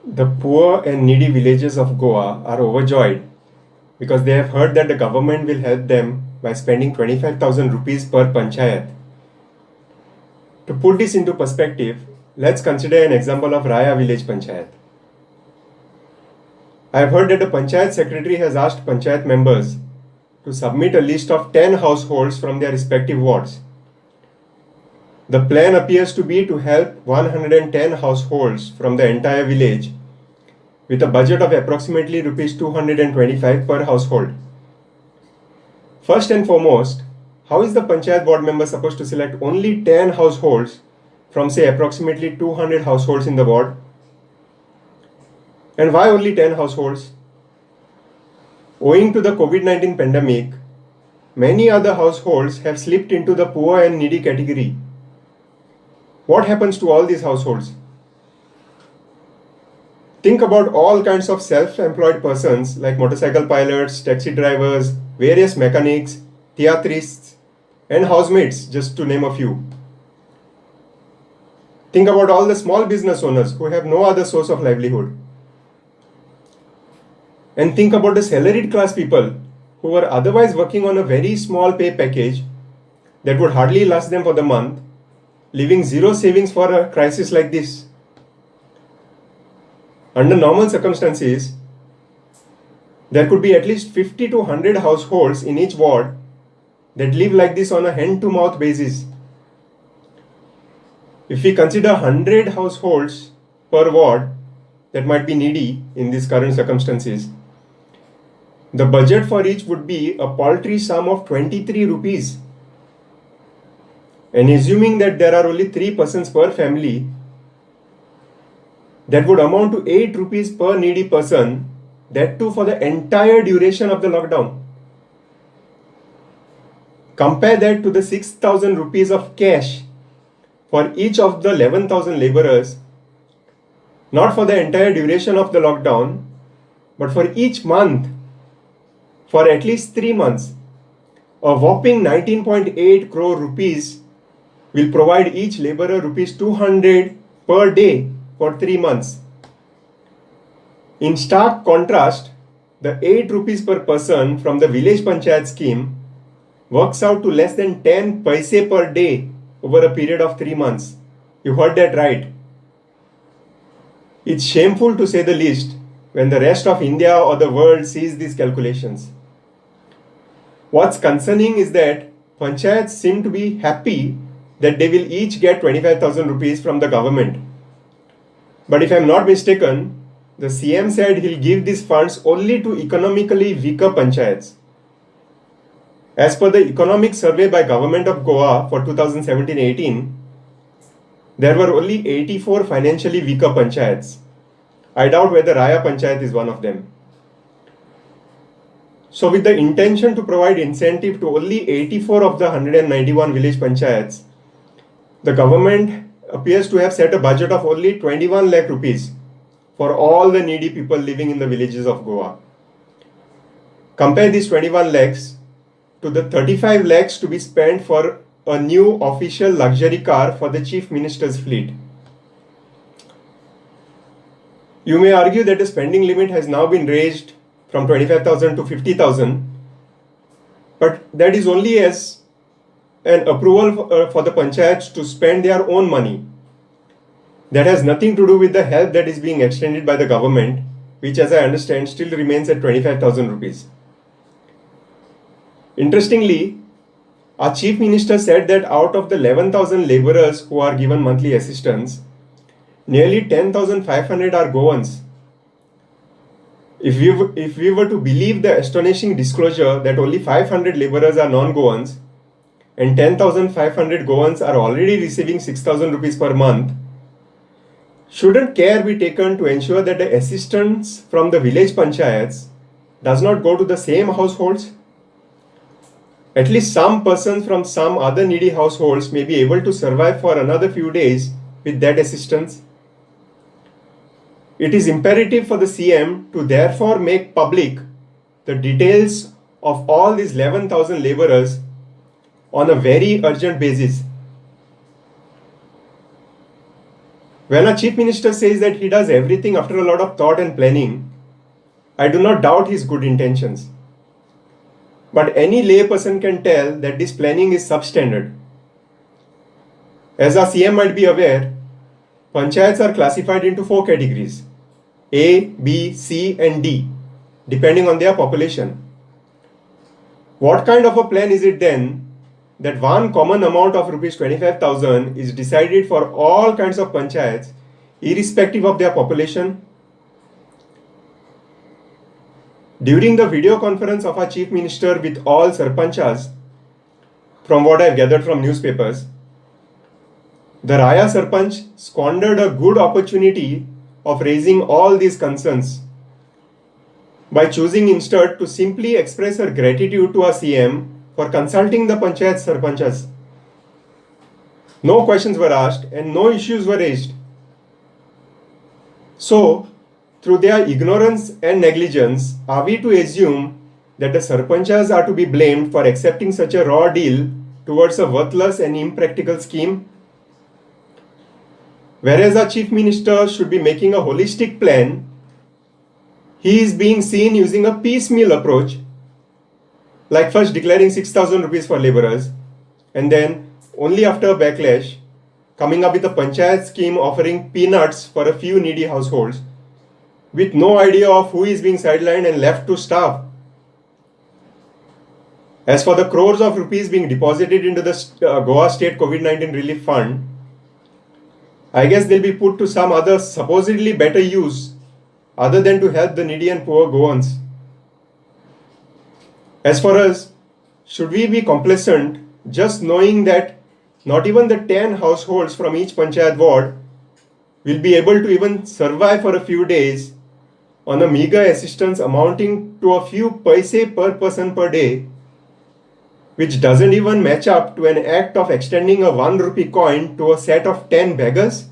The poor and needy villages of Goa are overjoyed because they have heard that the government will help them by spending 25,000 rupees per panchayat. To put this into perspective, let's consider an example of Raya village panchayat. I have heard that the panchayat secretary has asked panchayat members to submit a list of 10 households from their respective wards. The plan appears to be to help 110 households from the entire village with a budget of approximately rupees 225 per household. First and foremost, how is the panchayat board member supposed to select only 10 households from say approximately 200 households in the ward? And why only 10 households? Owing to the COVID-19 pandemic, many other households have slipped into the poor and needy category. What happens to all these households? Think about all kinds of self-employed persons like motorcycle pilots, taxi drivers, various mechanics, theatrists, and housemates, just to name a few. Think about all the small business owners who have no other source of livelihood. And think about the salaried class people who were otherwise working on a very small pay package that would hardly last them for the month, leaving zero savings for a crisis like this. Under normal circumstances, there could be at least 50 to 100 households in each ward that live like this on a hand-to-mouth basis. If we consider 100 households per ward that might be needy in these current circumstances, the budget for each would be a paltry sum of 23 rupees. And assuming that there are only 3 persons per family, that would amount to 8 rupees per needy person, that too for the entire duration of the lockdown. Compare that to the 6,000 rupees of cash for each of the 11,000 laborers, not for the entire duration of the lockdown, but for each month, for at least 3 months. A whopping 19.8 crore rupees will provide each laborer rupees 200 per day for 3 months. In stark contrast, the 8 rupees per person from the village panchayat scheme works out to less than 10 paise per day over a period of 3 months. You heard that right. It's shameful to say the least when the rest of India or the world sees these calculations. What's concerning is that panchayats seem to be happy that they will each get 25,000 rupees from the government. But if I'm not mistaken, the CM said he'll give these funds only to economically weaker panchayats. As per the economic survey by Government of Goa for 2017-18, there were only 84 financially weaker panchayats. I doubt whether Raya Panchayat is one of them. So with the intention to provide incentive to only 84 of the 191 village panchayats, the government appears to have set a budget of only 21 lakh rupees for all the needy people living in the villages of Goa. Compare these 21 lakhs to the 35 lakhs to be spent for a new official luxury car for the Chief Minister's fleet. You may argue that the spending limit has now been raised from 25,000 to 50,000, but that is only as an approval for the panchayats to spend their own money. That has nothing to do with the help that is being extended by the government, which as I understand still remains at 25,000 rupees. Interestingly, our Chief Minister said that out of the 11,000 laborers who are given monthly assistance, nearly 10,500 are Goans. If we were to believe the astonishing disclosure that only 500 laborers are non-Goans and 10,500 Goans are already receiving 6,000 rupees per month, shouldn't care be taken to ensure that the assistance from the village panchayats does not go to the same households? At least some persons from some other needy households may be able to survive for another few days with that assistance. It is imperative for the CM to therefore make public the details of all these 11,000 laborers on a very urgent basis. When a chief minister says that he does everything after a lot of thought and planning, I do not doubt his good intentions. But any layperson can tell that this planning is substandard. As our CM might be aware, panchayats are classified into 4 categories: A, B, C, and D, depending on their population. What kind of a plan is it then that one common amount of rupees 25,000 is decided for all kinds of panchayats, irrespective of their population? During the video conference of our chief minister with all sarpanchas, from what I've gathered from newspapers, the Raya Sarpanch squandered a good opportunity of raising all these concerns by choosing instead to simply express her gratitude to our CM for consulting the panchayat sarpanchas. No questions were asked and no issues were raised. So, through their ignorance and negligence, are we to assume that the sarpanchas are to be blamed for accepting such a raw deal towards a worthless and impractical scheme? Whereas our chief minister should be making a holistic plan, he is being seen using a piecemeal approach, like first declaring 6,000 rupees for laborers, and then, only after a backlash, coming up with a panchayat scheme offering peanuts for a few needy households, with no idea of who is being sidelined and left to starve. As for the crores of rupees being deposited into the Goa State COVID-19 Relief Fund, I guess they'll be put to some other supposedly better use other than to help the needy and poor Goans. As for us, should we be complacent just knowing that not even the 10 households from each panchayat ward will be able to even survive for a few days on a meager assistance amounting to a few paise per person per day, which doesn't even match up to an act of extending a 1 rupee coin to a set of 10 beggars?